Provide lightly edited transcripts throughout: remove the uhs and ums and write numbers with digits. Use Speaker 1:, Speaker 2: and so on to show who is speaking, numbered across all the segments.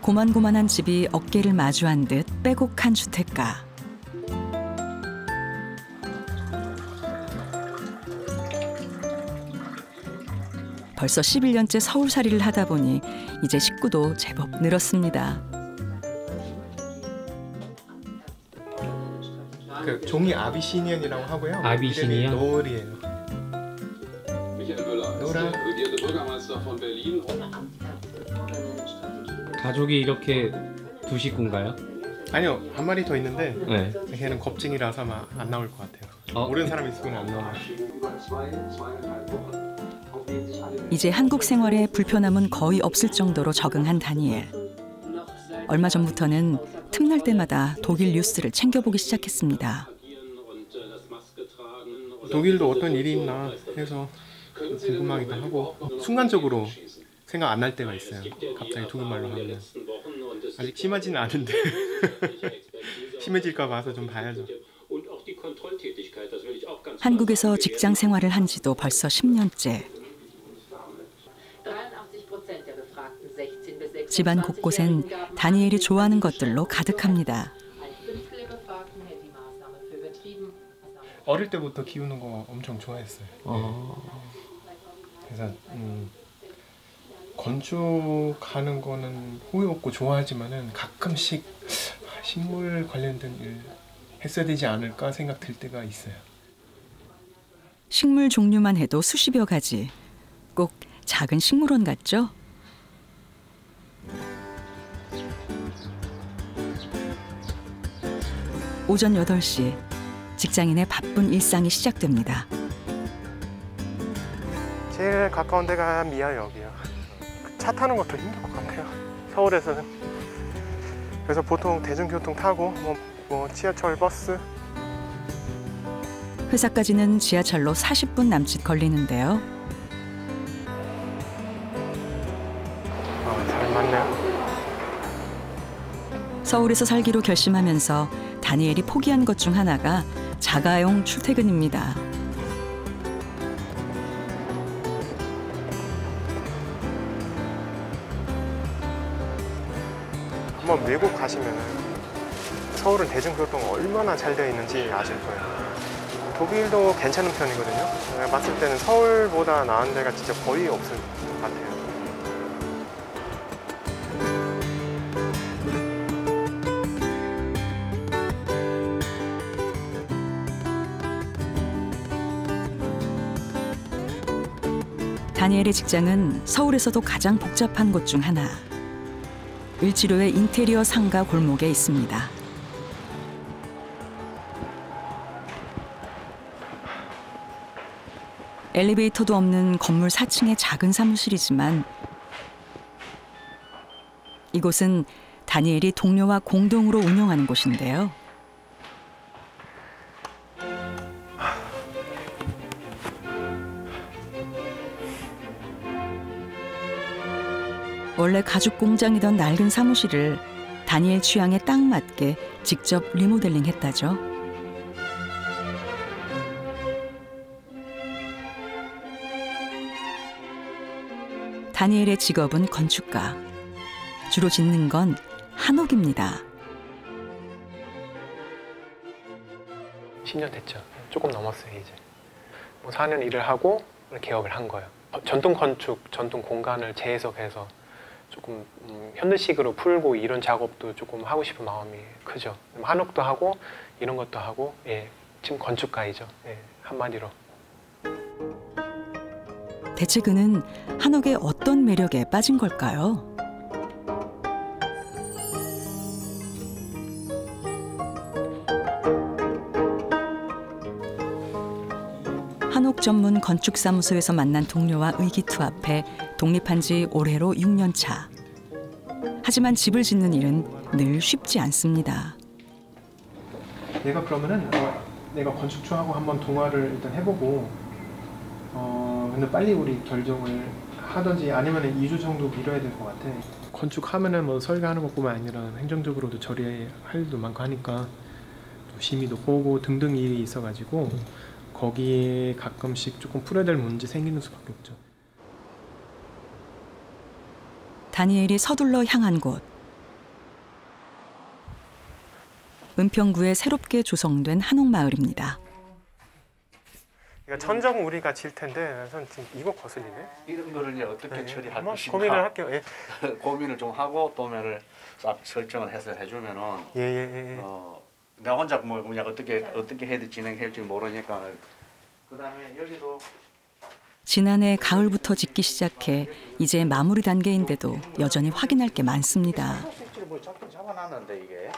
Speaker 1: 고만고만한 집이 어깨를 마주한 듯 빼곡한 주택가. 벌써 11년째 서울살이를 하다 보니 이제 식구도 제법 늘었습니다.
Speaker 2: 그 종이 아비시니언이라고 하고요.
Speaker 3: 아비시니언?
Speaker 2: 노을이에요. 노라.
Speaker 3: 가족이 이렇게 두 식구인가요?
Speaker 2: 아니요, 한 마리 더 있는데
Speaker 3: 네.
Speaker 2: 걔는 겁쟁이라서 아마 안 나올 것 같아요. 모르는 사람이 있으면 안 나와요.
Speaker 1: 이제 한국 생활에 불편함은 거의 없을 정도로 적응한 다니엘. 얼마 전부터는 틈날 때마다 독일 뉴스를 챙겨보기 시작했습니다.
Speaker 2: 독일도 어떤 일이 있나 해서 궁금하기도 하고 순간적으로 생각 안 날 때가 있어요. 갑자기 독일말로 하면. 아직 심하지는 않은데 심해질까 봐서 좀 봐야죠.
Speaker 1: 한국에서 직장 생활을 한 지도 벌써 10년째. 집안 곳곳엔 다니엘이 좋아하는 것들로 가득합니다.
Speaker 2: 어릴 때부터 키우는 거 엄청 좋아했어요. 그래서 건축하는 거는 후회 없고 좋아하지만은 가끔씩 식물 관련된 일 했어야 되지 않을까 생각 들 때가 있어요.
Speaker 1: 식물 종류만 해도 수십여 가지. 꼭 작은 식물원 같죠? 오전 8시, 직장인의 바쁜 일상이 시작됩니다.
Speaker 2: 제일 가까운 데가 미아역이요. 차 타는 것도 힘들 것 같아요. 서울에서는. 그래서 보통 대중교통 타고 뭐 지하철, 버스.
Speaker 1: 회사까지는 지하철로 40분 남짓 걸리는데요.
Speaker 2: 잘 맞네요.
Speaker 1: 서울에서 살기로 결심하면서 다니엘이 포기한 것 중 하나가 자가용 출퇴근입니다.
Speaker 2: 한번 외국 가시면 서울은 대중교통 얼마나 잘 되어 있는지 아실 거예요. 독일도 괜찮은 편이거든요. 제가 봤을 때는 서울보다 나은 데가 진짜 거의 없을 것 같아요.
Speaker 1: 다니엘의 직장은 서울에서도 가장 복잡한 곳 중 하나. 을지로의 인테리어 상가 골목에 있습니다. 엘리베이터도 없는 건물 4층의 작은 사무실이지만 이곳은 다니엘이 동료와 공동으로 운영하는 곳인데요. 원래 가죽 공장이던 낡은 사무실을 다니엘 취향에 딱 맞게 직접 리모델링했다죠. 다니엘의 직업은 건축가. 주로 짓는 건 한옥입니다.
Speaker 2: 10년 됐죠. 조금 넘었어요 이제. 4년 일을 하고 개업을 한 거예요. 전통 건축, 전통 공간을 재해석해서 조금 현대식으로 풀고 이런 작업도 조금 하고 싶은 마음이 크죠. 한옥도 하고 이런 것도 하고, 예, 지금 건축가이죠. 예, 한마디로.
Speaker 1: 대체 그는 한옥의 어떤 매력에 빠진 걸까요? 한옥 전문 건축사무소에서 만난 동료와 의기투합해 독립한 지 올해로 6년 차. 하지만 집을 짓는 일은 늘 쉽지 않습니다.
Speaker 2: 내가 그러면은 내가 건축주하고 한번 동화를 일단 해보고 근데 빨리 우리 결정을 하든지 아니면 2주 정도 미뤄야 될 것 같아. 건축하면은 뭐 설계하는 것뿐만 아니라 행정적으로도 처리할 일도 많고 하니까 또 심의도 보고 등등 일이 있어가지고 거기에 가끔씩 조금 풀어야 될 문제 생기는 수밖에 없죠.
Speaker 1: 다니엘이 서둘러 향한 곳. 은평구에 새롭게 조성된 한옥마을입니다.
Speaker 2: 그러니까 천정 우리가 질 텐데 전 지금 이거 거슬리네.
Speaker 4: 이런 거를 이제 어떻게 처리할
Speaker 2: 한번
Speaker 4: 것인가
Speaker 2: 고민을 할게요. 예.
Speaker 4: 고민을 좀 하고 도면을 싹 설정을 해서 해주면은
Speaker 2: 예.
Speaker 4: 내가 혼자 뭐 그냥 어떻게 해야 진행할지 모르니까 그다음에 여기도
Speaker 1: 지난해 가을부터 짓기 시작해 이제 마무리 단계인데도 여전히 확인할 게 많습니다.
Speaker 4: 뭐 잡아놨는데 이게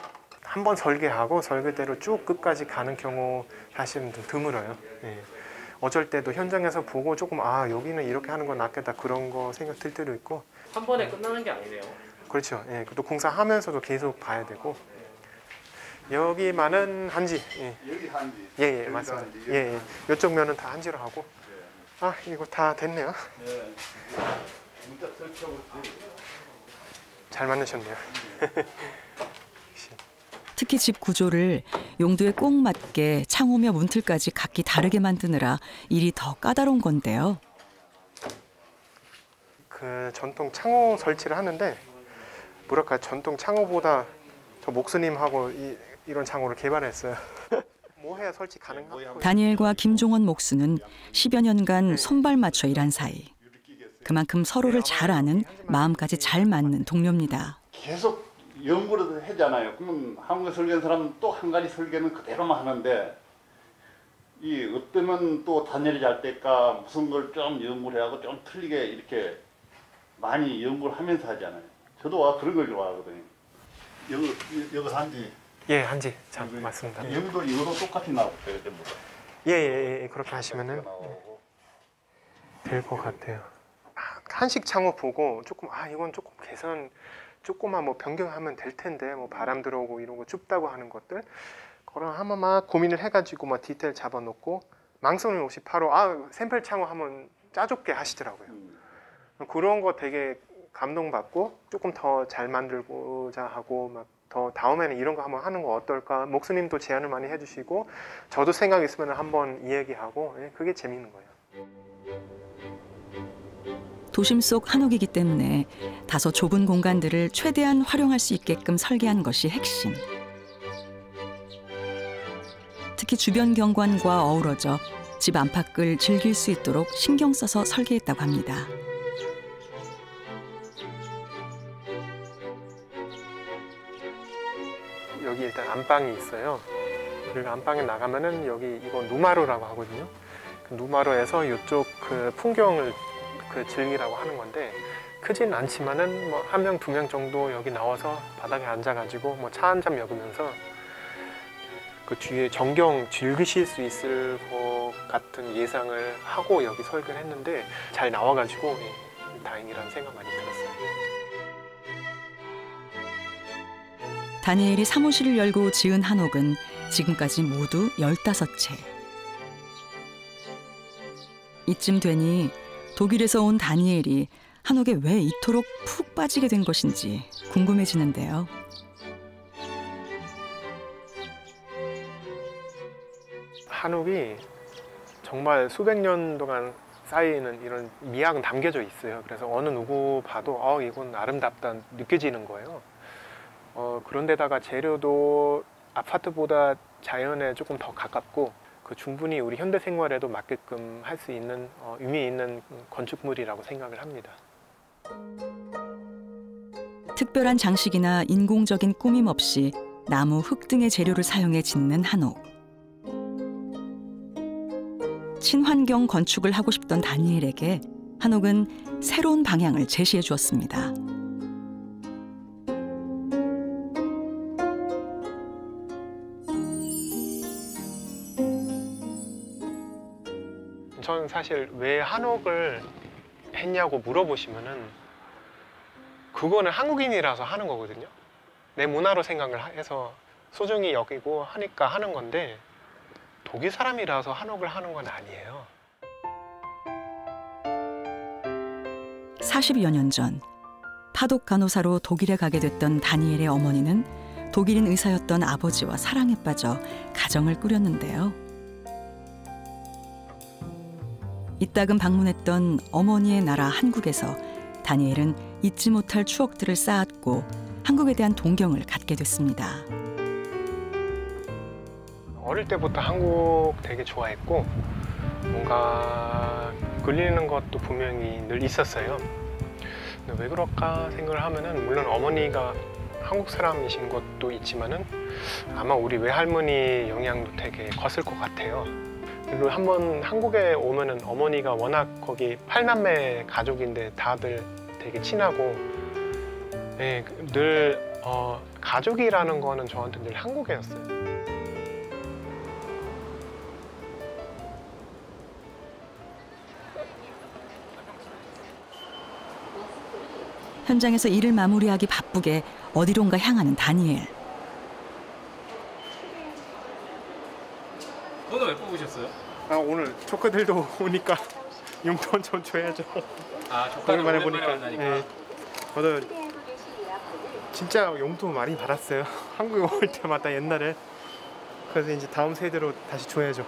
Speaker 2: 한번 설계하고 설계대로 쭉 끝까지 가는 경우 사실은 좀 드물어요. 예. 어쩔 때도 현장에서 보고 조금 여기는 이렇게 하는 건 낫겠다 그런 거 생각 들 때도 있고.
Speaker 3: 한 번에 끝나는 게 아니네요.
Speaker 2: 그렇죠. 예. 또 공사하면서도 계속 봐야 되고. 여기만은 한지. 예.
Speaker 4: 여기 한지.
Speaker 2: 예, 맞습니다. 예. 이쪽 면은 다 한지로 하고. 이거 다 됐네요.
Speaker 4: 네. 문자 설치하고
Speaker 2: 잘 만드셨네요.
Speaker 1: 특히 집 구조를 용도에 꼭 맞게 창호며 문틀까지 각기 다르게 만드느라 일이 더 까다로운 건데요.
Speaker 2: 그 전통 창호 설치를 하는데 뭐랄까 전통 창호보다 저 목수님하고 이런 창호를 개발했어요. 뭐 해야 설치 가능하고.
Speaker 1: 다니엘과 김종원 목수는 10여 년간 손발 맞춰 일한 사이. 그만큼 서로를 잘 아는 마음까지 잘 맞는 동료입니다.
Speaker 5: 계속 연구를 하잖아요. 그러면 한국에 설계한 사람은 또 한 가지 설계는 그대로만 하는데 이 어쩌면 또 단열이 잘 될까 무슨 걸 좀 연구를 하고 좀 틀리게 이렇게 많이 연구를 하면서 하잖아요. 저도 그런 걸 좋아하거든요. 여기 한지.
Speaker 2: 예, 한지. 참 맞습니다.
Speaker 5: 여기도 이거도 똑같이 나왔어요.
Speaker 2: 예. 그렇게 하시면은 될 것 같아요. 한식 창호 보고 조금 이건 조금 개선 조금만 뭐 변경하면 될 텐데 뭐 바람 들어오고 이런 거 춥다고 하는 것들 그런 한번 막 고민을 해가지고 막 디테일 잡아놓고 망설임 없이 바로 샘플 창호 한번 짜좁게 하시더라고요. 그런 거 되게 감동받고 조금 더 잘 만들고자 하고 막 더 다음에는 이런 거 한번 하는 거 어떨까. 목수님도 제안을 많이 해주시고 저도 생각 있으면 한번 이야기하고 그게 재밌는 거예요.
Speaker 1: 도심 속 한옥이기 때문에 다소 좁은 공간들을 최대한 활용할 수 있게끔 설계한 것이 핵심. 특히 주변 경관과 어우러져 집 안팎을 즐길 수 있도록 신경 써서 설계했다고 합니다.
Speaker 2: 여기 일단 안방이 있어요. 그리고 안방에 나가면은 여기 이거 누마루라고 하거든요. 그 누마루에서 이쪽 그 풍경을 즐기라고 하는 건데 크진 않지만은 뭐 1명, 2명 정도 여기 나와서 바닥에 앉아가지고 뭐 차 한 잔 먹으면서 그 뒤에 전경 즐기실 수 있을 것 같은 예상을 하고 여기 설계를 했는데 잘 나와가지고 다행이라는 생각 많이 들었어요.
Speaker 1: 다니엘이 사무실을 열고 지은 한옥은 지금까지 모두 15채. 이쯤 되니 독일에서 온 다니엘이 한옥에 왜 이토록 푹 빠지게 된 것인지 궁금해지는데요.
Speaker 2: 한옥이 정말 수백 년 동안 쌓이는 이런 미학은 담겨져 있어요. 그래서 어느 누구 봐도 이건 아름답다 느껴지는 거예요. 그런데다가 재료도 아파트보다 자연에 조금 더 가깝고 충분히 우리 현대 생활에도 맞게끔 할 수 있는 의미 있는 건축물이라고 생각을 합니다.
Speaker 1: 특별한 장식이나 인공적인 꾸밈 없이 나무, 흙 등의 재료를 사용해 짓는 한옥. 친환경 건축을 하고 싶던 다니엘에게 한옥은 새로운 방향을 제시해 주었습니다.
Speaker 2: 저는 사실 왜 한옥을 했냐고 물어보시면은 그거는 한국인이라서 하는 거거든요. 내 문화로 생각을 해서 소중히 여기고 하니까 하는 건데 독일 사람이라서 한옥을 하는 건 아니에요.
Speaker 1: 40여 년 전 파독 간호사로 독일에 가게 됐던 다니엘의 어머니는 독일인 의사였던 아버지와 사랑에 빠져 가정을 꾸렸는데요. 이따금 방문했던 어머니의 나라 한국에서 다니엘은 잊지 못할 추억들을 쌓았고 한국에 대한 동경을 갖게 됐습니다.
Speaker 2: 어릴 때부터 한국 되게 좋아했고 뭔가 끌리는 것도 분명히 늘 있었어요. 근데 왜 그럴까 생각을 하면은 물론 어머니가 한국 사람이신 것도 있지만은 아마 우리 외할머니 영향도 되게 컸을 것 같아요. 그리고 한번 한국에 오면은 어머니가 워낙 거기 8남매 가족인데 다들 되게 친하고 네, 늘 가족이라는 거는 저한테 늘 한국이었어요.
Speaker 1: 현장에서 일을 마무리하기 바쁘게 어디론가 향하는 다니엘.
Speaker 3: 오늘 왜 뽑으셨어요?
Speaker 2: 아 오늘 조카들도 오니까 용돈 좀 줘야죠.
Speaker 3: 아, 조카를
Speaker 2: 오랜만에
Speaker 3: 오랜만에
Speaker 2: 보니까.
Speaker 3: 만나니까.
Speaker 2: 네, 저도 진짜 용돈 많이 받았어요. 한국에 올 때마다 옛날에. 그래서 이제 다음 세대로 다시 줘야죠.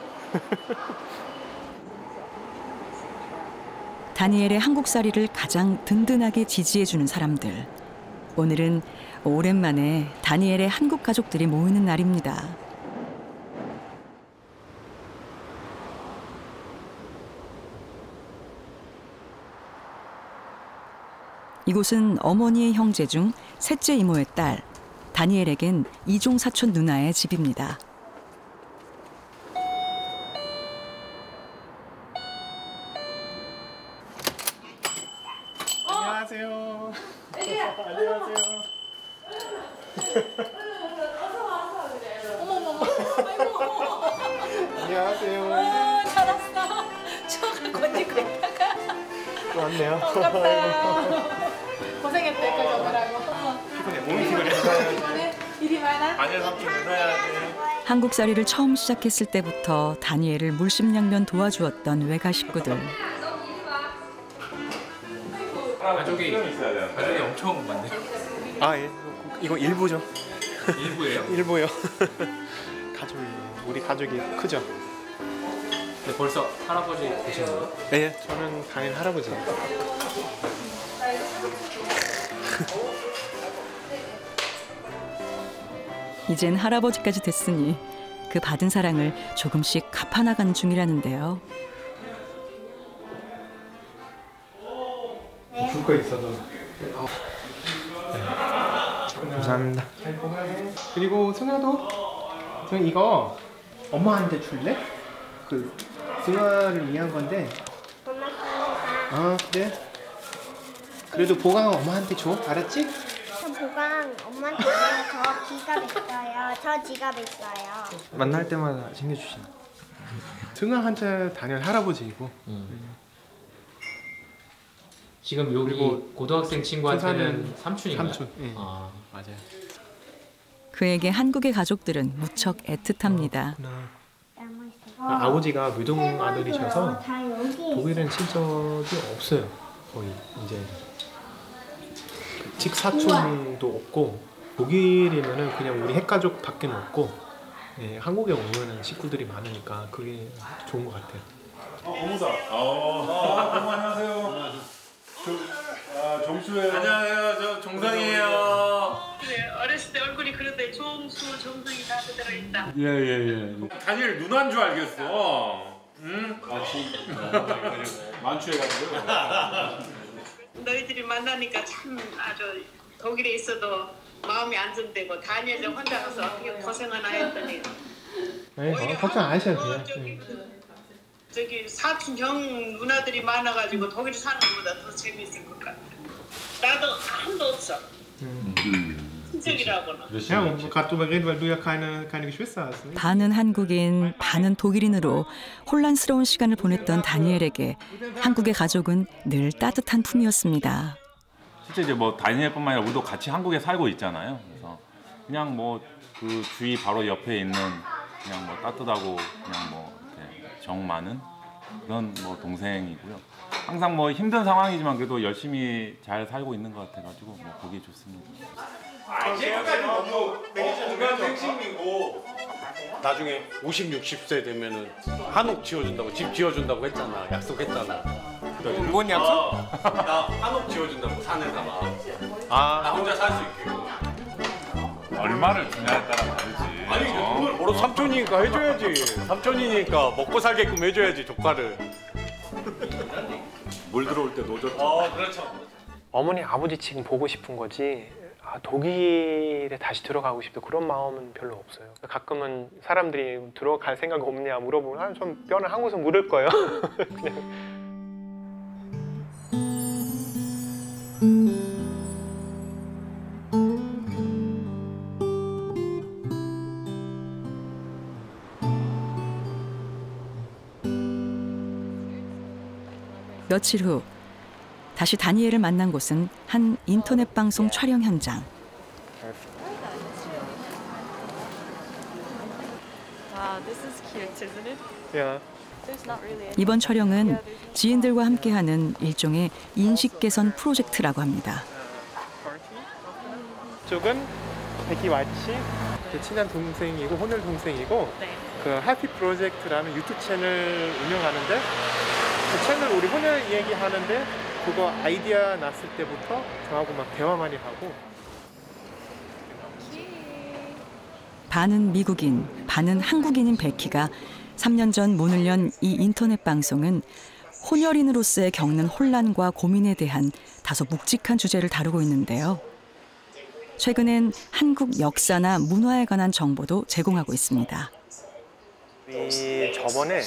Speaker 1: 다니엘의 한국살이를 가장 든든하게 지지해주는 사람들. 오늘은 오랜만에 다니엘의 한국 가족들이 모이는 날입니다. 이곳은 어머니의 형제 중 셋째 이모의 딸, 다니엘에겐 이종 사촌 누나의 집입니다.
Speaker 2: 안녕하세요. 안녕하세요. 안녕하세요.
Speaker 6: 잘 왔어. 추억을 건지고 있다가
Speaker 2: 또 왔네요.
Speaker 6: 반갑다. 고생했다 이거 저거라고.
Speaker 2: 피곤해. 몸이 피곤해.
Speaker 6: 피곤해? 일이 많아?
Speaker 2: 마늘 삼촌 넣어야 돼.
Speaker 1: 한국살이를 처음 시작했을 때부터 다니엘을 물심양면 도와주었던 외가 식구들.
Speaker 3: 가족이 엄청 많네.
Speaker 2: 아 예. 이거 일부죠.
Speaker 3: 일부예요?
Speaker 2: 일부요. 가족이 우리 가족이 크죠.
Speaker 3: 근데 벌써 할아버지 되신 거예요?
Speaker 2: 네, 저는 당연히 할아버지예요.
Speaker 1: 이젠 할아버지까지 됐으니 그 받은 사랑을 조금씩 갚아나가는 중이라는데요.
Speaker 2: 줄 거 있어도. 감사합니다. 그리고 승아도 승아 이거 엄마한테 줄래? 그 승아를 위한 건데. 아 그래? 그래도 보강 엄마한테 줘. 알았지?
Speaker 7: 저 보강 엄마한테 줘요. 저 지갑 있어요. 저 지갑 있어요.
Speaker 2: 만날 때마다 챙겨주시나. 승아한테 다니엘 할아버지이고.
Speaker 3: 지금 여기
Speaker 2: 그리고
Speaker 3: 고등학생 친구한테는
Speaker 2: 조사는
Speaker 3: 삼촌인가요?
Speaker 2: 삼촌. 예.
Speaker 3: 아,
Speaker 2: 맞아요.
Speaker 1: 그에게 한국의 가족들은 무척 애틋합니다.
Speaker 2: 아버지가 외동 아들이셔서
Speaker 7: 다 여기
Speaker 2: 독일은 친척이 없어요. 거의 이제 직사촌도 없고 독일이면은 그냥 우리 핵가족밖에 없고 예, 한국에 오면은 식구들이 많으니까 그게 좋은 것 같아요.
Speaker 8: 어무다. 안녕하세요. 정수예요.
Speaker 3: 안녕하세요. 저 종성이에요.
Speaker 9: 그래, 어렸을 때 얼굴이 그런데 종수, 정성이 다 그대로 있다.
Speaker 8: 예예예.
Speaker 3: 다니엘 누나인 줄 알겠어. 응?
Speaker 8: 만취해가지고.
Speaker 9: 너희들이 만나니까 참 아주 독일에 있어도 마음이 안정되고 다니엘은 혼자 가서 어떻게 고생하나 했더니
Speaker 2: 네, 걱정 안 하셔도 돼요.
Speaker 9: 저기 사촌 형 누나들이 많아가지고 독일에 사는 것보다 더 재밌을 것 같아. 나도 아무도 없어. 친척이라고는.
Speaker 2: Ja, und gerade drüber reden, weil du ja keine Geschwister hast. Nicht?
Speaker 1: 반은 한국인, 반은 독일인으로 혼란스러운 시간을 보냈던 다니엘에게 한국의 가족은 늘 따뜻한 품이었습니다.
Speaker 10: 실제 이제 뭐 다니엘뿐만 아니라 우리도 같이 한국에 살고 있잖아요. 그래서 그냥 뭐 그 주위 바로 옆에 있는 그냥 뭐 따뜻하고 그냥 뭐 이렇게 정 많은 그런 뭐 동생이고요. 항상 뭐 힘든 상황이지만 그래도 열심히 잘 살고 있는 것 같아가지고 뭐 보기 좋습니다.
Speaker 8: 지금까지 너무 건강생심이고 나중에 50, 60세 되면은 한옥 지어준다고 집 지어준다고 했잖아. 약속했잖아.
Speaker 2: 뭔 약속?
Speaker 8: 나 한옥 지어준다고 산에다가. 나 혼자 살 수 있게.
Speaker 10: 얼마를 주냐에 따라 다르지.
Speaker 8: 아니 돈을 벌어 삼촌이니까 해줘야지. 삼촌이니까 먹고 살게끔 해줘야지 조카를. 물 들어올 때 노졌죠.
Speaker 2: 그렇죠. 어머니 아버지 지금 보고 싶은 거지 독일에 다시 들어가고 싶다 그런 마음은 별로 없어요. 가끔은 사람들이 들어갈 생각 없냐 물어보면 좀 뼈는 한국에서 물을 거예요. 그냥.
Speaker 1: 며칠 후 다시 다니엘을 만난 곳은 한 인터넷 방송 촬영 현장. 이번 촬영은 지인들과 함께하는 일종의 인식 개선 프로젝트라고 합니다.
Speaker 2: 이쪽은 백희 와치, 제 친한 동생이고 혼혈 동생이고 그 해피 프로젝트라는 유튜브 채널 운영하는데 그 채널 우리 혼혈 얘기하는데 그거 아이디어 났을 때부터 저하고 막 대화 많이 하고.
Speaker 1: 반은 미국인, 반은 한국인인 백희가 3년 전 문을 연 이 인터넷 방송은 혼혈인으로서의 겪는 혼란과 고민에 대한 다소 묵직한 주제를 다루고 있는데요. 최근엔 한국 역사나 문화에 관한 정보도 제공하고 있습니다.
Speaker 2: 저번에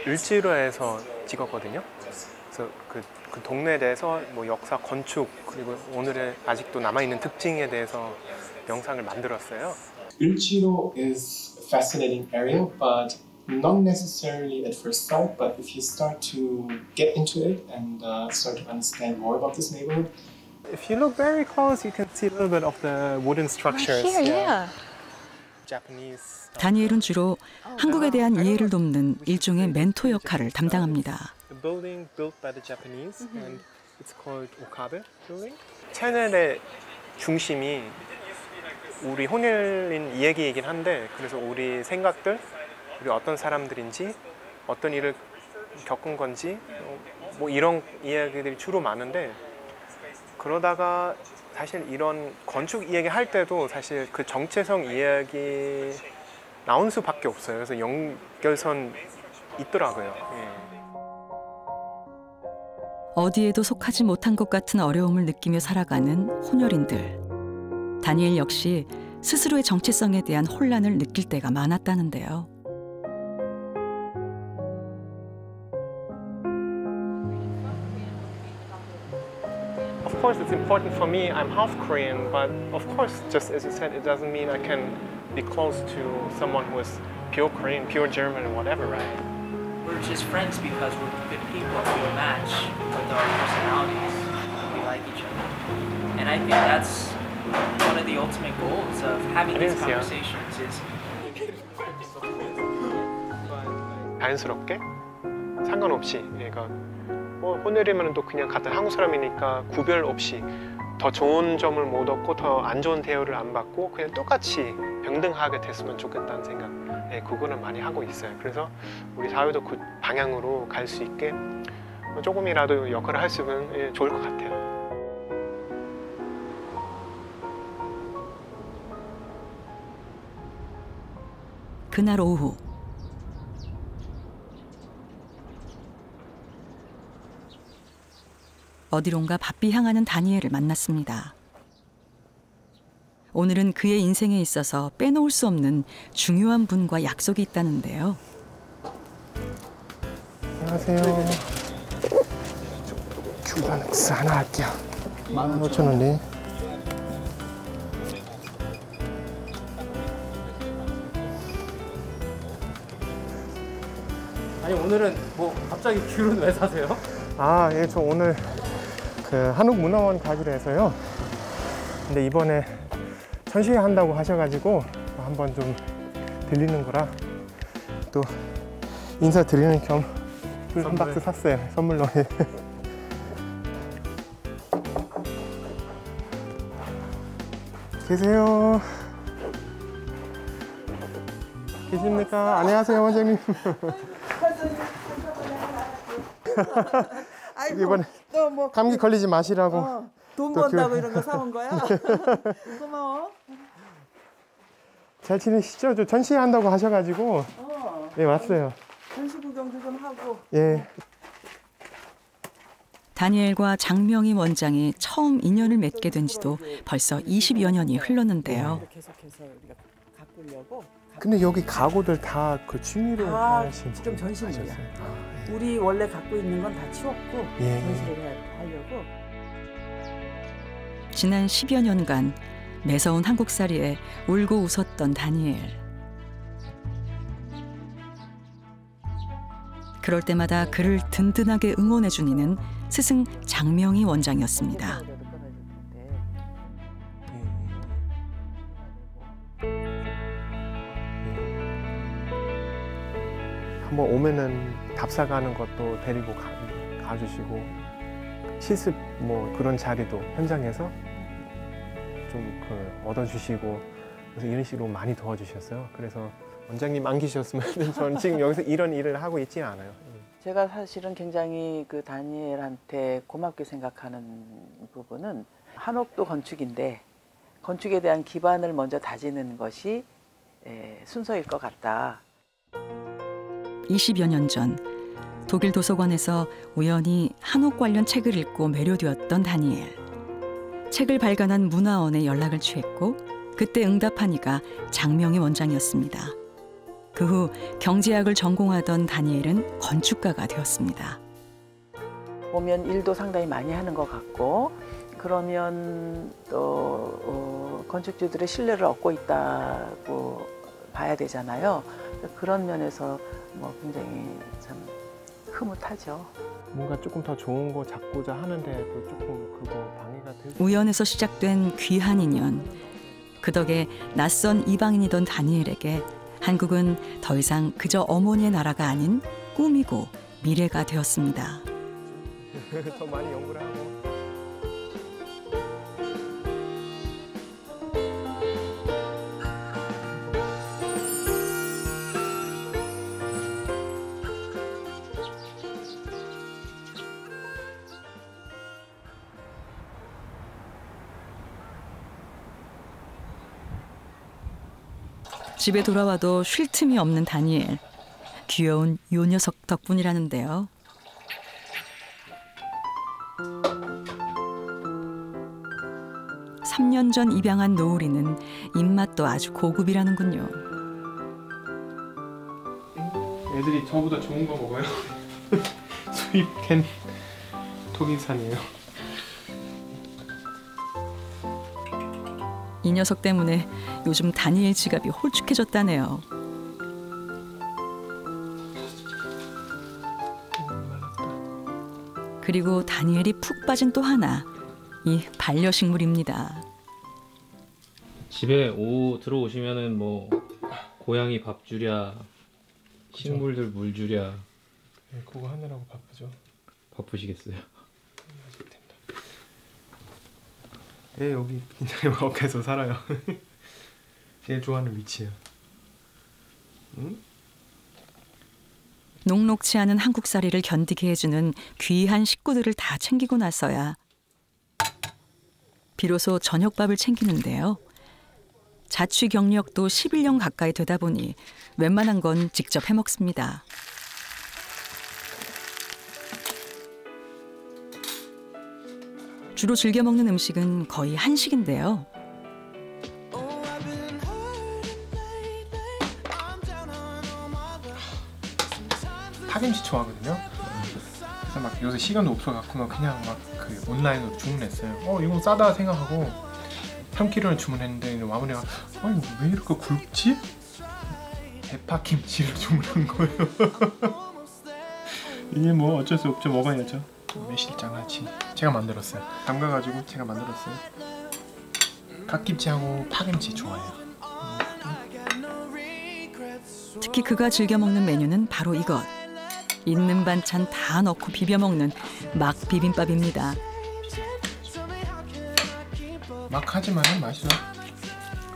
Speaker 2: 을지로에서 찍었거든요. 그래서 그 동네에 대해서 뭐 역사, 건축 그리고 오늘의 아직도 남아있는 특징에 대해서 영상을 만들었어요.
Speaker 11: 을지로 is a fascinating area, but not necessarily at first sight. But if you start to get into it and start to understand more about this neighborhood,
Speaker 2: if you look very close, you can see a little bit of the wooden structures.
Speaker 6: Here, yeah.
Speaker 2: Japanese.
Speaker 1: 다니엘은 주로 한국에 대한 이해를 돕는 일종의 멘토 역할을 담당합니다.
Speaker 2: The building built by the Japanese and it's called Okabe building. 채널의 중심이 우리 혼혈인 이야기이긴 한데 그래서 우리 생각들, 우리 어떤 사람들인지 어떤 일을 겪은 건지 뭐 이런 이야기들이 주로 많은데 그러다가 사실 이런 건축 이야기 할 때도 사실 그 정체성 이야기 나온 수밖에 없어요. 그래서 연결선 있더라고요.
Speaker 1: 어디에도 속하지 못한 것 같은 어려움을 느끼며 살아가는 혼혈인들. 다니엘 역시 스스로의 정체성에 대한 혼란을 느낄 때가 많았다는데요.
Speaker 2: Of course, it's important for me. I'm half Korean, but of course, just as you said, it doesn't mean I can be close to someone who is pure Korean, pure German, or whatever, right?
Speaker 12: We're just friends because we're good people. We match with our personalities. We like each other, and I think that's one of the ultimate goals of having these conversations. Is
Speaker 2: 자연스럽게 상관없이, 그러니까 뭐 혼혈이면 또 그냥 같은 한국 사람이니까 구별 없이 더 좋은 점을 못 얻고 더 안 좋은 대우를 안 받고 그냥 똑같이 병등하게 됐으면 좋겠다는 생각, 그거는 많이 하고 있어요. 그래서 우리 사회도 그 방향으로 갈 수 있게 조금이라도 역할을 할 수 있으면 좋을 것 같아요.
Speaker 1: 그날 오후 어디론가 바삐 향하는 다니엘을 만났습니다. 오늘은 그의 인생에 있어서 빼놓을 수 없는 중요한 분과 약속이 있다는데요.
Speaker 2: 안녕하세요. 큐바닉스 하나 할게요. 15,000원이.
Speaker 3: 아니 오늘은 뭐 갑자기 귤은 왜 사세요?
Speaker 2: 아, 예, 저 오늘 그 한옥문화원 가기로 해서요. 근데 이번에 전시회 한다고 하셔가지고 한번 좀 들리는 거라 또 인사드리는 겸 귤 한 박스 샀어요. 선물로. 계세요? 계십니까? 안녕하세요, 원장님. 이번에 감기 걸리지 마시라고
Speaker 13: 돈 번다고 이런 거 사온 거야? 고마워.
Speaker 2: 잘 지내시죠? 저 전시한다고 하셔가지고 네 왔어요.
Speaker 13: 전시 구경도 좀 하고.
Speaker 2: 예.
Speaker 1: 다니엘과 장명희 원장이 처음 인연을 맺게 된 지도 벌써 20여 년이 흘렀는데요.
Speaker 13: 계속해서 우리가 가꾸려고.
Speaker 2: 근데 여기 가구들 다 그 취미로 하신
Speaker 13: 좀 전시물이야. 우리 원래 갖고 있는 건 다 치웠고 전시를 하려고.
Speaker 1: 지난 10여 년간 매서운 한국살이에 울고 웃었던 다니엘. 그럴 때마다 그를 든든하게 응원해준 이는 스승 장명희 원장이었습니다.
Speaker 2: 한번 오면은 답사 가는 것도 데리고 가주시고 실습 뭐 그런 자리도 현장에서 좀 얻어주시고 그래서 이런 식으로 많이 도와주셨어요. 그래서 원장님 안 계셨으면 저는 지금 여기서 이런 일을 하고 있지 않아요.
Speaker 13: 제가 사실은 굉장히 그 다니엘한테 고맙게 생각하는 부분은 한옥도 건축인데 건축에 대한 기반을 먼저 다지는 것이 순서일 것 같다.
Speaker 1: 20여 년 전 독일 도서관에서 우연히 한옥 관련 책을 읽고 매료되었던 다니엘. 책을 발간한 문화원에 연락을 취했고 그때 응답한 이가 장명희 원장이었습니다. 그 후 경제학을 전공하던 다니엘은 건축가가 되었습니다.
Speaker 13: 보면 일도 상당히 많이 하는 것 같고 그러면 또 건축주들의 신뢰를 얻고 있다고 봐야 되잖아요. 그런 면에서 뭐 굉장히 참 흐뭇하죠.
Speaker 2: 뭔가 조금 더 좋은 거 잡고자 하는데도 조금 그거 방해가 되고.
Speaker 1: 우연에서 시작된 귀한 인연. 그 덕에 낯선 이방인이던 다니엘에게 한국은 더 이상 그저 어머니의 나라가 아닌 꿈이고 미래가 되었습니다.
Speaker 2: 더 많이 연구를 하고.
Speaker 1: 집에 돌아와도 쉴 틈이 없는 다니엘. 귀여운 요 녀석 덕분이라는데요. (3년) 전 입양한 노을이는 입맛도 아주 고급이라는군요.
Speaker 2: 애들이 저보다 좋은 거 먹어요. 수입된 독일산이에요.
Speaker 1: 이 녀석 때문에 요즘 다니엘 지갑이 홀쭉해졌다네요. 그리고 다니엘이 푹 빠진 또 하나, 이 반려식물입니다.
Speaker 3: 집에 들어오시면은 뭐 고양이 밥 주랴, 식물들 물 주랴.
Speaker 2: 네, 그거 하느라고 바쁘죠.
Speaker 3: 바쁘시겠어요.
Speaker 2: 네, 여기 그냥 옆에서 살아요. 제일 좋아하는 위치예요. 응?
Speaker 1: 녹록치 않은 한국살이를 견디게 해주는 귀한 식구들을 다 챙기고 나서야 비로소 저녁밥을 챙기는데요. 자취 경력도 11년 가까이 되다 보니 웬만한 건 직접 해먹습니다. 주로 즐겨 먹는 음식은 거의 한식인데요.
Speaker 2: 파김치 좋아하거든요. 그래서 막 요새 시간도 없어갖고 막 그냥 막 그 온라인으로 주문했어요. 이거 싸다 생각하고 3kg를 주문했는데 마무리가 아니 왜 이렇게 굵지? 대파김치를 주문한 거예요. 이게 뭐 어쩔 수 없죠. 먹어야죠. 매실장아찌 제가 만들었어요. 담가가지고 제가 만들었어요. 갓김치하고 파김치 좋아해요.
Speaker 1: 특히 그가 즐겨 먹는 메뉴는 바로 이것. 있는 반찬 다 넣고 비벼 먹는 막 비빔밥입니다.
Speaker 2: 막 하지만 맛있어.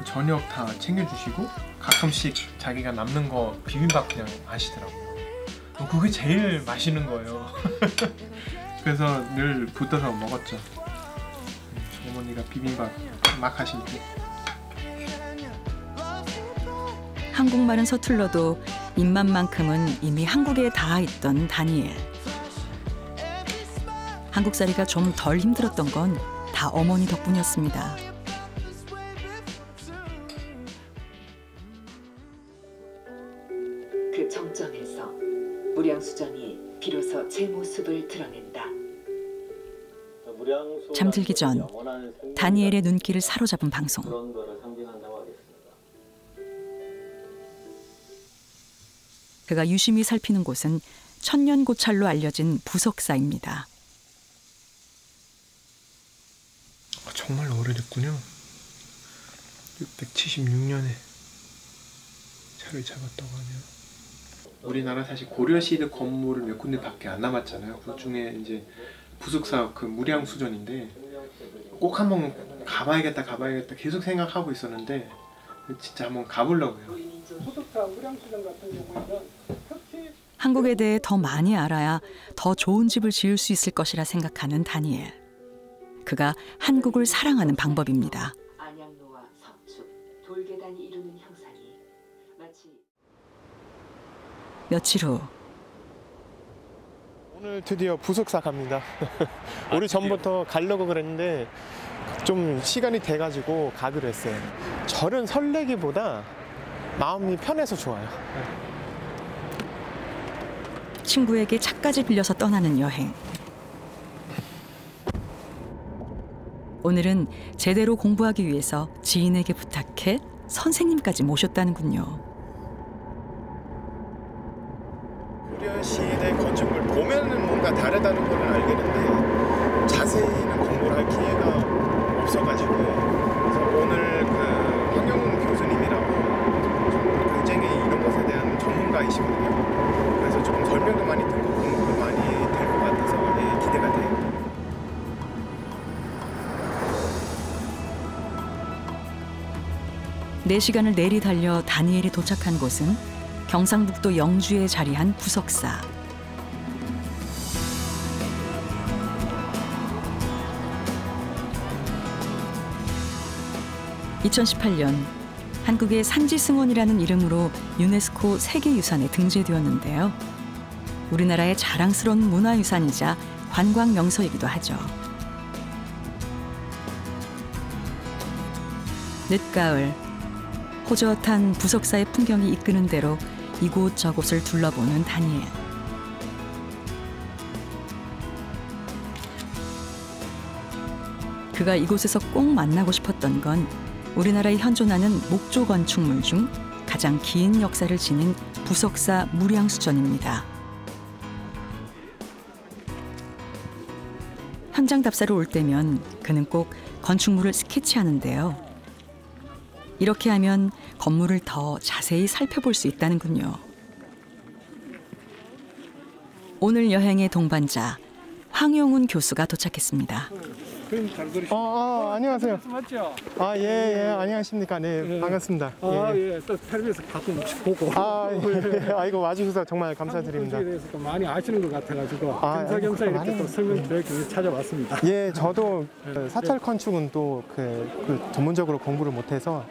Speaker 2: 저녁 다 챙겨주시고 가끔씩 자기가 남는 거 비빔밥 그냥 하시더라고요. 그게 제일 맛있는 거예요. 그래서 늘 붙어서 먹었죠. 어머니가 비빔밥 막 하실 때.
Speaker 1: 한국말은 서툴러도 입맛만큼은 이미 한국에 닿아 있던 다니엘. 한국살이가 좀 덜 힘들었던 건 다 어머니 덕분이었습니다.
Speaker 14: 그 정점에서 무량수전이 비로소 제 모습을 드러낸다.
Speaker 1: 잠들기 전 다니엘의 눈길을 사로잡은 방송. 그가 유심히 살피는 곳은 천년고찰로 알려진 부석사입니다.
Speaker 2: 정말 오래됐군요. 676년에 차를 잡았다고 하네요. 우리나라 사실 고려시대 건물을 몇 군데밖에 안 남았잖아요. 그 중에 이제 부석사 그 무량수전인데 꼭 한번 가봐야겠다 계속 생각하고 있었는데 진짜 한번 가보려고요.
Speaker 15: 부석사 무량수전 같은 경우에는
Speaker 1: 한국에 대해 더 많이 알아야 더 좋은 집을 지을 수 있을 것이라 생각하는 다니엘. 그가 한국을 사랑하는 방법입니다.
Speaker 14: 안양로와 석축, 돌계단이 이루는 형상이 마치
Speaker 1: 며칠 후
Speaker 2: 오늘 드디어 부석사 갑니다. 오래 전부터 가려고 그랬는데 좀 시간이 돼가지고 가기로 했어요. 저는 설레기보다 마음이 편해서 좋아요.
Speaker 1: 친구에게 차까지 빌려서 떠나는 여행. 오늘은 제대로 공부하기 위해서 지인에게 부탁해 선생님까지 모셨다는군요.
Speaker 2: 고려시대 건축물 보면은 뭔가 다르다는 걸 알겠는데 자세히는 공부를 할 기회가 없어가지고 그래서 오늘 그 황영훈 교수님이라고 굉장히 이런 것에 대한 전문가이시거든요. 그래서 조금 설명도 많이 듣고 공부도 많이 될 것 같아서 기대가 돼요.
Speaker 1: 네 시간을 내리 달려 다니엘이 도착한 곳은 경상북도 영주에 자리한 부석사. (2018년) 한국의 산지승원이라는 이름으로 유네스코 세계유산에 등재되었는데요. 우리나라의 자랑스러운 문화유산이자 관광명소이기도 하죠. 늦가을 호젓한 부석사의 풍경이 이끄는 대로 이곳저곳을 둘러보는 다니엘. 그가 이곳에서 꼭 만나고 싶었던 건 우리나라에 현존하는 목조 건축물 중 가장 긴 역사를 지닌 부석사 무량수전입니다. 현장 답사를 올 때면 그는 꼭 건축물을 스케치하는데요. 이렇게 하면 건물을 더 자세히 살펴볼 수 있다는군요. 오늘 여행의 동반자 황영훈 교수가 도착했습니다.
Speaker 15: 그림 잘 그리시죠?
Speaker 2: 안녕하세요.
Speaker 15: 맞죠?
Speaker 2: 예, 안녕하십니까. 네, 반갑습니다.
Speaker 15: 또 텔레비에서 가끔 보고.
Speaker 2: 이거 와주셔서 정말 감사드립니다.
Speaker 15: 건축에 대해서 또 많이 아시는 것 같아가지고 겸사겸사 이렇게 또 설명드리기 위해 찾아왔습니다.
Speaker 2: 예, 저도 사찰 건축은 또 그 전문적으로 공부를 못해서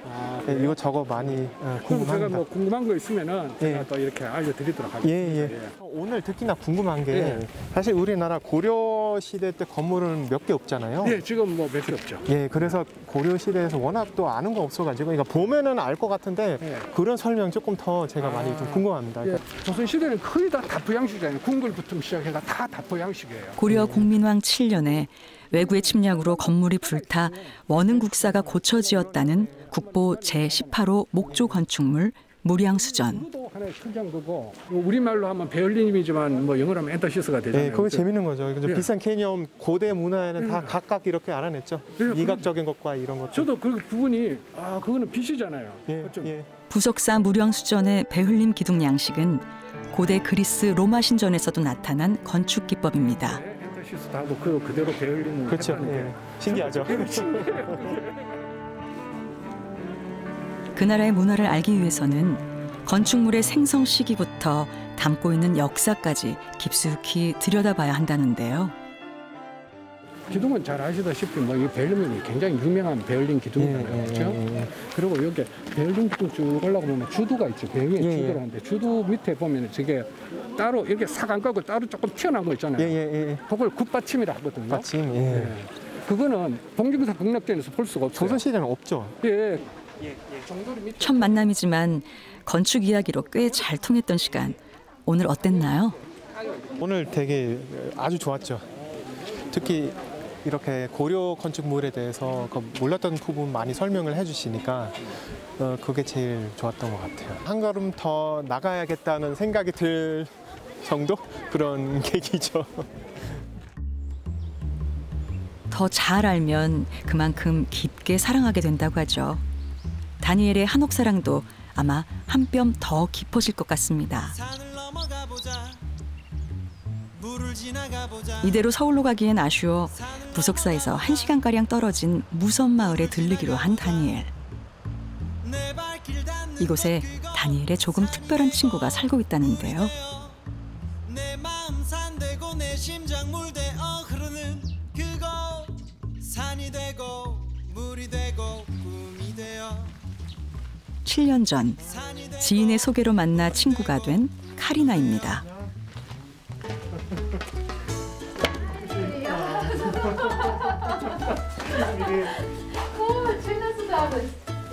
Speaker 2: 이것저것 많이 궁금합니다.
Speaker 15: 그럼 제가 뭐 궁금한 거 있으면은 제가 또 이렇게 알려드리도록 하겠습니다.
Speaker 2: 오늘 특히나 궁금한 게 사실 우리나라 고려 시대 때 건물은 몇 개 없잖아요.
Speaker 15: 네, 지금 뭐 몇 개 없죠.
Speaker 2: 예, 그래서 고려 시대에서 워낙 또 아는 거 없어가지고, 그러니까 보면은 알 것 같은데 그런 설명 조금 더 제가 많이 좀 궁금합니다.
Speaker 15: 조선 시대는 거의 다 다포 양식이잖아요. 궁궐부터 시작해서 다 다포 양식이에요.
Speaker 1: 고려 공민왕 7년에 외구의 침략으로 건물이 불타 원흥국사가 고쳐지었다는 국보 제18호 목조 건축물 무량수전.
Speaker 15: 하나의 천장도고 우리말로 하면 베를린이지만 뭐 영어로 하면 엔터시스가 되잖아요.
Speaker 2: 네, 그게 재밌는 거죠. 비싼 개념, 고대 문화에는 다 각각 이렇게 알아냈죠. 미각적인 것과 이런 것.
Speaker 15: 저도 그 부분이 그거는 빛이잖아요.
Speaker 1: 부석사 무량수전의 배흘림 기둥 양식은 고대 그리스 로마 신전에서도 나타난 건축 기법입니다.
Speaker 15: 엔터시스도 하고 그대로 베를린.
Speaker 2: 그렇죠. 신기하죠.
Speaker 1: 그 나라의 문화를 알기 위해서는 건축물의 생성 시기부터 담고 있는 역사까지 깊숙이 들여다봐야 한다는데요.
Speaker 15: 기둥은 잘 아시다시피 이 베를린이 굉장히 유명한 베를린 기둥이잖아요. 그렇죠? 그리고 여기 베를린 기둥 쭉 올라가면 주두가 있죠. 배 위에 주두가 있는데 주두 밑에 보면 저게 따로 이렇게 싹 안 까고 따로 조금 튀어나온 거 있잖아요. 그걸 굿받침이라 하거든요.
Speaker 11: 받침.
Speaker 15: 그거는 동지부사 국립대에서 볼 수가 없어요.
Speaker 11: 조선시대는 없죠.
Speaker 1: 첫 만남이지만 건축 이야기로 꽤 잘 통했던 시간. 오늘 어땠나요?
Speaker 11: 오늘 되게 아주 좋았죠. 특히 이렇게 고려 건축물에 대해서 몰랐던 부분 많이 설명을 해주시니까 그게 제일 좋았던 것 같아요. 한 걸음 더 나가야겠다는 생각이 들 정도? 그런 계기죠.
Speaker 1: 더 잘 알면 그만큼 깊게 사랑하게 된다고 하죠. 다니엘의 한옥 사랑도 아마 한 뼘 더 깊어질 것 같습니다. 이대로 서울로 가기엔 아쉬워 부석사에서 1시간가량 떨어진 무선마을에 들르기로 한 다니엘. 이곳에 다니엘의 조금 특별한 친구가 살고 있다는데요.
Speaker 16: 내 마음 산되고 내 심장 물대어 흐르는 그곳 산이 되고 물이 되고 꿈이 되어
Speaker 1: 7년 전 지인의 소개로 만나 친구가 된 카리나입니다.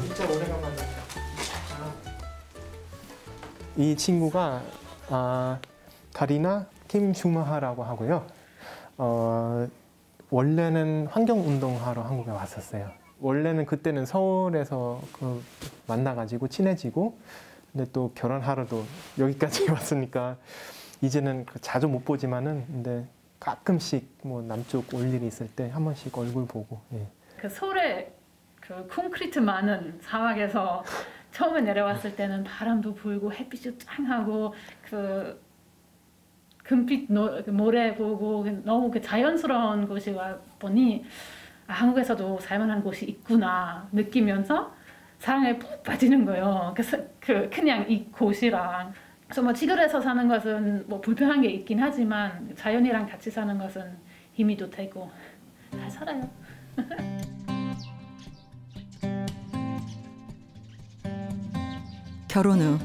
Speaker 2: 진짜 오래간만에.
Speaker 11: 이 친구가 카리나 김슈마하라고 하고요. 원래는 환경운동하러 한국에 왔었어요. 원래는 그때는 서울에서 만나가지고 친해지고, 근데 또 결혼하러도 여기까지 왔으니까 이제는 자주 못 보지만은 근데 가끔씩 남쪽 올 일이 있을 때 한 번씩 얼굴 보고.
Speaker 17: 그 서울에 그 콘크리트 많은 사막에서 처음에 내려왔을 때는 바람도 불고 햇빛이 짱하고 그 금빛 모래 보고 너무 그 자연스러운 곳이 와 보니 한국에서도 살만한 곳이 있구나 느끼면서 사랑에 푹 빠지는 거예요. 그래서 그냥 이 곳이랑. 그래서 지글에서 사는 것은 불편한 게 있긴 하지만 자연이랑 같이 사는 것은 힘이 도 되고 잘 살아요.
Speaker 1: 결혼 후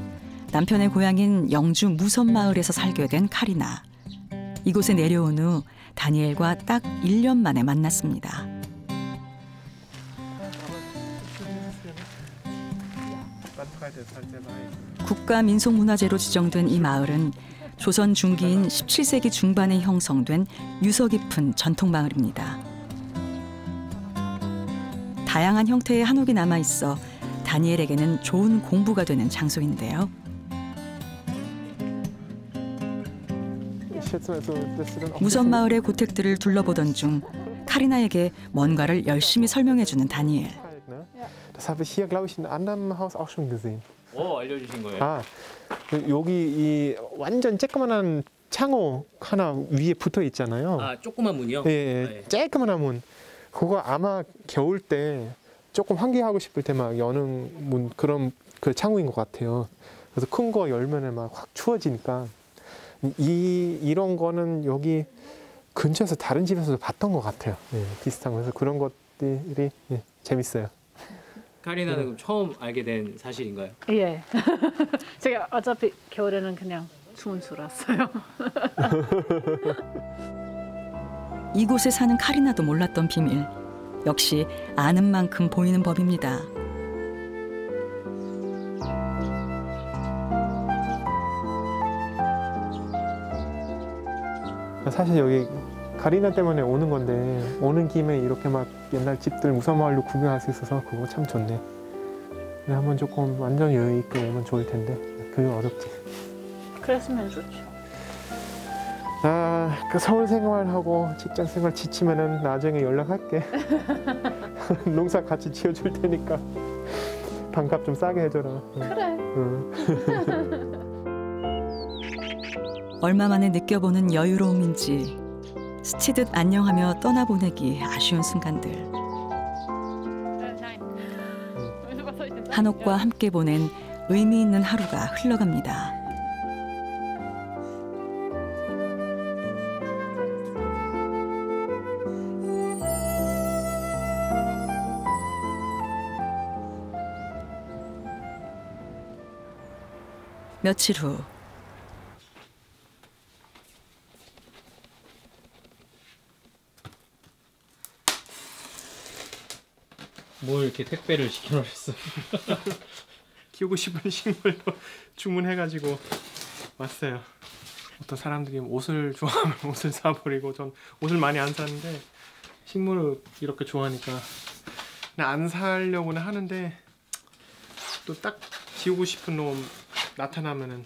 Speaker 1: 남편의 고향인 영주 무선마을에서 살게 된 카리나. 이곳에 내려온 후 다니엘과 딱 1년 만에 만났습니다. 국가민속문화재로 지정된 이 마을은 조선 중기인 17세기 중반에 형성된 유서 깊은 전통마을입니다. 다양한 형태의 한옥이 남아있어 다니엘에게는 좋은 공부가 되는 장소인데요. 무선마을의 고택들을 둘러보던 중 카리나에게 뭔가를 열심히 설명해주는 다니엘.
Speaker 11: Das habe ich hier, glaube ich, in einem anderen Haus auch schon gesehen.
Speaker 3: 알려주신 거예요?
Speaker 11: 여기 이 완전 쬐끄만한 창호 하나 위에 붙어 있잖아요.
Speaker 3: 조그만 문이요?
Speaker 11: 예, 쬐끄만한 문. 그거 아마 겨울 때 조금 환기하고 싶을 때 막 여는 문 그런 창호인 것 같아요. 그래서 큰 거 열면은 막 확 추워지니까 이런 거는 여기 근처에서 다른 집에서도 봤던 것 같아요. 비슷한 거. 그래서 그런 것들이 재밌어요.
Speaker 3: 카리나는 그럼 처음 알게 된 사실인가요?
Speaker 17: 예. 제가 어차피 겨울에는 그냥 추운 줄 알았어요.
Speaker 1: 이곳에 사는 카리나도 몰랐던 비밀. 역시 아는 만큼 보이는 법입니다.
Speaker 11: 사실 여기 카리나 때문에 오는 건데 오는 김에 이렇게 막 옛날 집들 무선마을로 구경할 수 있어서 그거 참 좋네. 근데 한번 조금 완전 여유 있게 오면 좋을 텐데 그게 어렵지.
Speaker 17: 그랬으면 좋죠.
Speaker 11: 그 서울 생활하고 직장 생활 지치면은 나중에 연락할게. 농사 같이 지어줄 테니까 반값 좀 싸게 해줘라.
Speaker 17: 그래.
Speaker 1: 얼마 만에 느껴보는 여유로움인지 스치듯 안녕하며 떠나보내기 아쉬운 순간들. 한옥과 함께 보낸 의미 있는 하루가 흘러갑니다. 며칠 후
Speaker 3: 뭘 이렇게 택배를 시켜놓으셨어요?
Speaker 2: 키우고 싶은 식물도 주문해가지고 왔어요. 어떤 사람들이 옷을 좋아하면 옷을 사버리고 전 옷을 많이 안 사는데 식물을 이렇게 좋아하니까 그냥 안 사려고는 하는데 또 딱 키우고 싶은 놈 나타나면은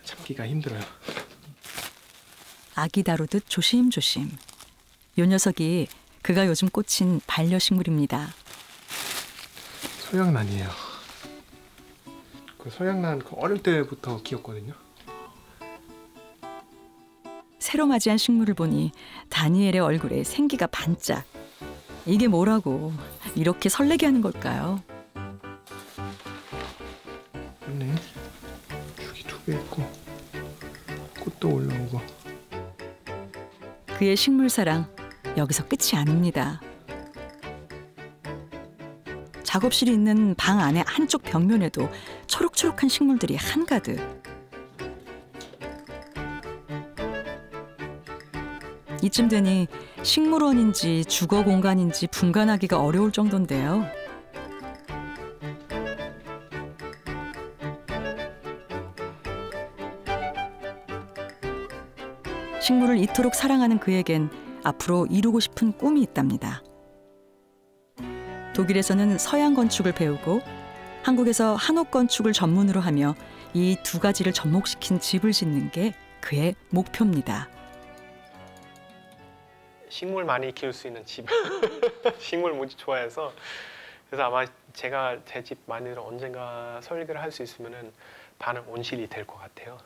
Speaker 2: 참기가 힘들어요.
Speaker 1: 아기 다루듯 조심조심. 요 녀석이 그가 요즘 꽂힌 반려식물입니다.
Speaker 2: 서양란이에요. 그 서양란 어릴 때부터 키웠거든요.
Speaker 1: 새로 맞이한 식물을 보니 다니엘의 얼굴에 생기가 반짝. 이게 뭐라고 이렇게 설레게 하는 걸까요?
Speaker 2: 그러네. 죽이 2개 있고 꽃도 올라오고.
Speaker 1: 그의 식물 사랑 여기서 끝이 아닙니다. 작업실이 있는 방 안의 한쪽 벽면에도 초록초록한 식물들이 한가득. 이쯤 되니 식물원인지 주거 공간인지 분간하기가 어려울 정도인데요. 식물을 이토록 사랑하는 그에겐 앞으로 이루고 싶은 꿈이 있답니다. 독일에서는 서양 건축을 배우고 한국에서 한옥 건축을 전문으로 하며 이 두 가지를 접목시킨 집을 짓는 게 그의 목표입니다.
Speaker 2: 식물 많이 키울 수 있는 집. 식물 무지 좋아해서. 그래서 아마 제가 제 집 만들어 언젠가 설계를 할 수 있으면은 반은 온실이 될 것 같아요.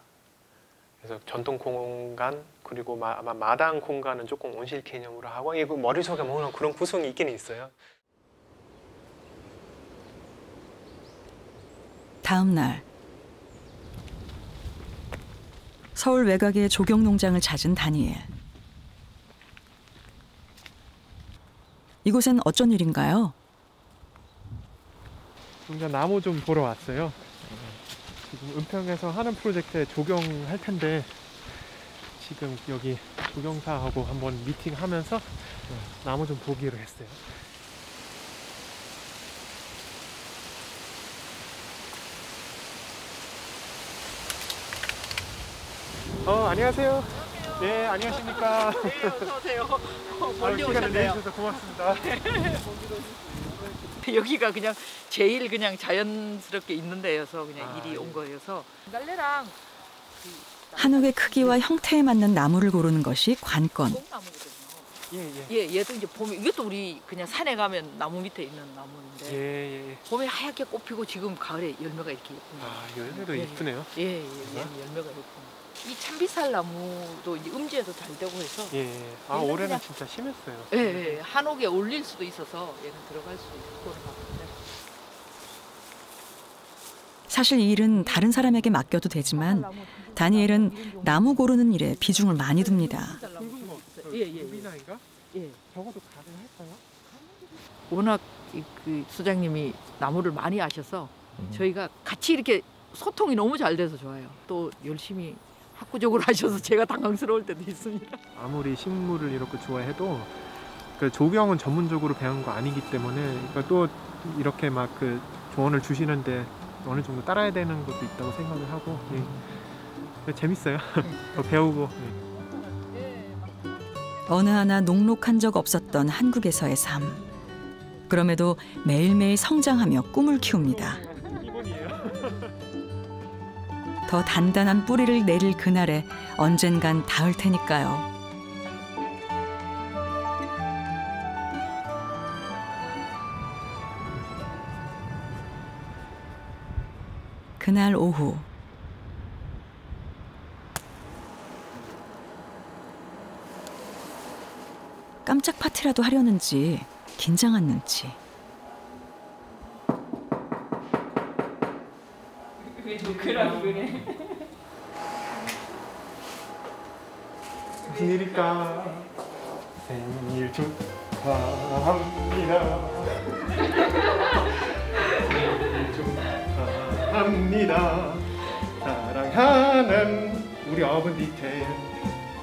Speaker 2: 그래서 전통 공간 그리고 아마 마당 공간은 조금 온실 개념으로 하고 이거 머릿속에 먹는 그런 구성이 있긴 있어요.
Speaker 1: 다음 날 서울 외곽의 조경농장을 찾은 다니엘. 이곳엔 어쩐 일인가요?
Speaker 2: 농장 나무 좀 보러 왔어요. 지금 은평에서 하는 프로젝트에 조경할 텐데 지금 여기 조경사하고 한번 미팅하면서 나무 좀 보기로 했어요. 안녕하세요. 네, 안녕하십니까.
Speaker 13: 네, 어서 오세요. 멀리
Speaker 2: 시간을
Speaker 13: 오셨네요.
Speaker 2: 내주셔서 고맙습니다.
Speaker 13: 여기가 그냥 제일 그냥 자연스럽게 있는 데여서 그냥 일이 온 거여서 갈래랑
Speaker 1: 한옥의 크기와 형태에 맞는 나무를 고르는 것이 관건.
Speaker 13: 예, 얘도 이제 봄에 이것도 우리 그냥 산에 가면 나무 밑에 있는 나무인데 봄에 하얗게 꽃피고 지금 가을에 열매가 이렇게 예쁘네요.
Speaker 2: 열매도 예쁘네요.
Speaker 13: 예, 열매가 예쁘네요. 이 참비살 나무도 이제 음지에도 잘 되고 해서
Speaker 2: 올해는
Speaker 13: 그냥,
Speaker 2: 진짜 심했어요.
Speaker 13: 예, 한옥에 올릴 수도 있어서 얘는 들어갈 수 있고 같은데.
Speaker 1: 사실 이 일은 다른 사람에게 맡겨도 되지만 다니엘은 나무 고르는 일에 비중을 많이 둡니다.
Speaker 13: 예.
Speaker 2: 적어도 가능할까요?
Speaker 13: 워낙 그 수장님이 나무를 많이 아셔서 저희가 같이 이렇게 소통이 너무 잘 돼서 좋아요. 또 열심히 학구적으로 하셔서 제가 당황스러울 때도 있습니다.
Speaker 2: 아무리 식물을 이렇게 좋아해도 그 조경은 전문적으로 배운 거 아니기 때문에 그러니까 또 이렇게 막 그 조언을 주시는데 어느 정도 따라야 되는 것도 있다고 생각을 하고 재밌어요. 더 배우고.
Speaker 1: 어느 하나 녹록한 적 없었던 한국에서의 삶. 그럼에도 매일매일 성장하며 꿈을 키웁니다. 더 단단한 뿌리를 내릴 그날에 언젠간 닿을 테니까요. 그날 오후 깜짝 파티라도 하려는지 긴장한 눈치.
Speaker 6: 왜 노크라고 그래?
Speaker 2: 무슨 일일까? 생일 축하합니다. 생일 축하합니다. 축하합니다. 사랑하는 우리 어머니께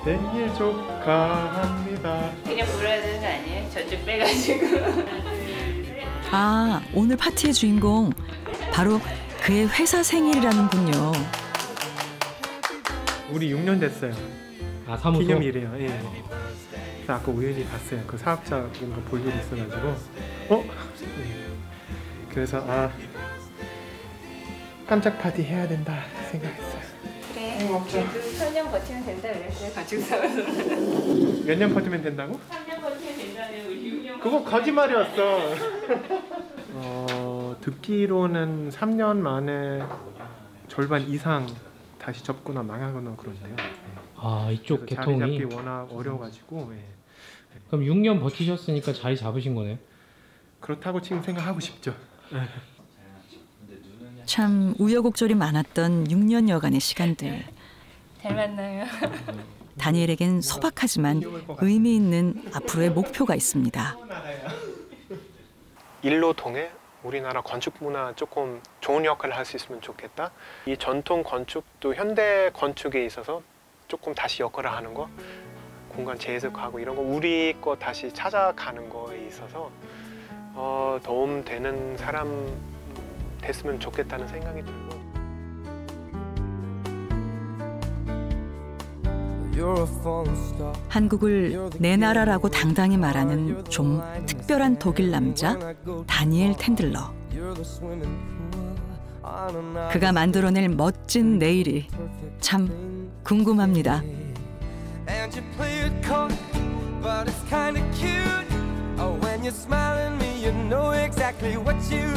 Speaker 2: 생일 축하합니다.
Speaker 6: 그냥 불러야 되는 거 아니에요? 저쪽 빼가지고.
Speaker 1: 아, 오늘 파티의 주인공 바로 그의 회사 생일이라는군요.
Speaker 2: 우리 6년 됐어요.
Speaker 3: 아, 사무소?
Speaker 2: 기념일이에요. 예. 그래서 아까 우연히 봤어요. 그 사업자 뭔가 볼 일이 있어가지고 그래서 깜짝 파티 해야 된다 생각했어요.
Speaker 6: 그래. 그래도 3년 버티면 된다 그랬어요. 건축사무소.
Speaker 2: 몇 년 버티면 된다고?
Speaker 6: 3년 버티면 된다네. 우리 6년.
Speaker 2: 그거 거짓말이었어. 듣기로는 3년 만에 절반 이상 다시 접거나 망하거나 그런데요.
Speaker 3: 아, 이쪽
Speaker 2: 자리
Speaker 3: 계통이.
Speaker 2: 잡기 워낙 어려워가지고.
Speaker 3: 그럼 6년 버티셨으니까 자리 잡으신 거네요?
Speaker 2: 그렇다고 지금 생각하고 싶죠.
Speaker 1: 참 우여곡절이 많았던 6년여간의 시간들.
Speaker 6: 잘 만나요.
Speaker 1: 다니엘에겐 소박하지만 의미 있는 앞으로의 목표가 있습니다.
Speaker 11: 일로 통해 우리나라 건축 문화 조금 좋은 역할을 할 수 있으면 좋겠다. 이 전통 건축도 현대 건축에 있어서 조금 다시 역할을 하는 거, 공간 재해석하고 이런 거 우리 거 다시 찾아가는 거에 있어서 도움되는 사람 됐으면 좋겠다는 생각이 들고.
Speaker 1: 한국을 내 나라라고 당당히 말하는 좀 특별한 독일 남자 다니엘 텐들러. 그가 만들어낼 멋진 내일이 참 궁금합니다.
Speaker 16: And you play it coy, but it's kinda cute. Oh, when you're smiling at me, you know exactly what you